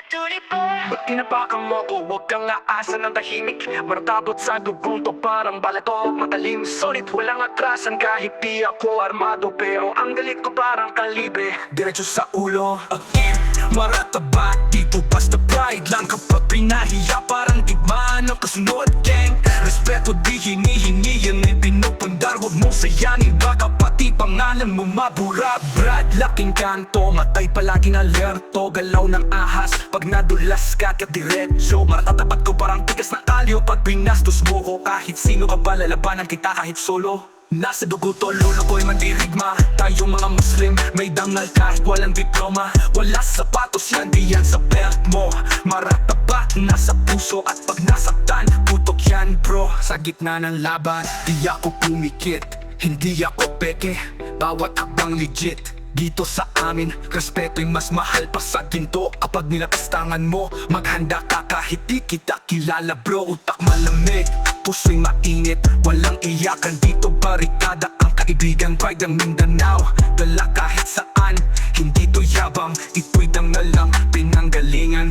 Ba't tinapakan mo ko? Huwag kang aasa ng tahimik. Maratabot sa dugong to parang balato matalim. Solid, walang atrasan kahit di ako armado. Pero ang galit ko parang kalibre, diretso sa ulo. Marataba, dito basta pride lang. Kapag pinahiya parang digmaan ng kasunod gang. Respeto di hinihingi, yan ay pinupundar. Huwag mong sayangin, baka pati pangalan mo mabura. Brad, laking kanto, matay palaging alerto. Galaw ng ahas, pag nadulas ka diretso. Maratatapat ko parang tigas na kalyo. Pag binastos mo ko, kahit sino ka ba, lalabanan kita kahit solo. Nasa dugo to, lolo ko'y mandirigma. Tayong mga Muslim, may dangal kahit walang diploma. Wala sapatos yan, di yan sa belt mo. Maratabat, nasa puso at pag nasaktan, putok yan bro. Sa gitna ng laban, di ako pumikit. Hindi ako peke, bawat hakbang legit. Dito sa amin, respeto'y mas mahal pa sa ginto. Kapag nilatastangan mo, maghanda ka kahit di kita kilala bro. Utak malamig, puso'y mainit, walang iyakan dito barikada. Ang kaibigan, pride ng Mindanao, dala kahit saan. Hindi to yabang, ito'y dangal lang pinanggalingan.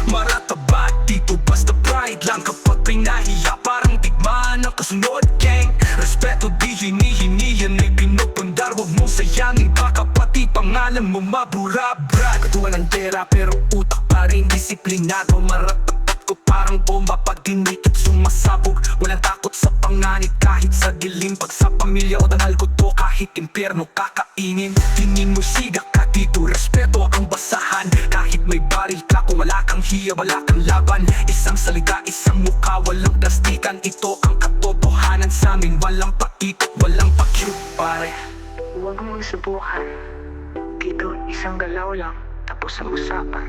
Marataba, dito basta pride lang. Kapag pinahiya parang digmaan ng kasunod gang. Respeto di hinihingi, yan ay pinupundar. Huwag mong sayangin, baka pati pangalan mo mabura brad. Katuwa ng pera pero utak pa rin disiplinado. Maratapat ko parang bomba pag dinikit sumasabog. Walang takot sa panganib kahit sa dilim. Pag sa pamilya o dangal ko to, kahit impyerno kakainin. Tingin mo siga ka dito, respeto ang basahan. Kahit may baril ka, kung wala kang hiya, wala kang laban. Isang salita, isang mukha, walang plastikan. Ito ang katotohanan sa amin, walang pakikot, walang pa-cute pare. Huwag mong subukan. Dito isang galaw lang, tapos ang usapan.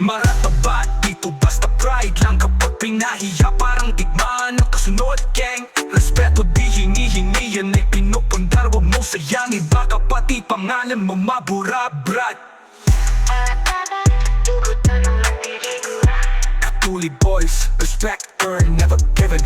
Marataba, dito basta pride lang. Kapag pinahiya parang digmaan ng kasunod gang. Respeto di hinihingi, yan ay pinupundar. Huwag mong sayangin, baka pati pangalan mo mabura brad. Dugot na ng landiligura. Katuli boys, respect earned, never given.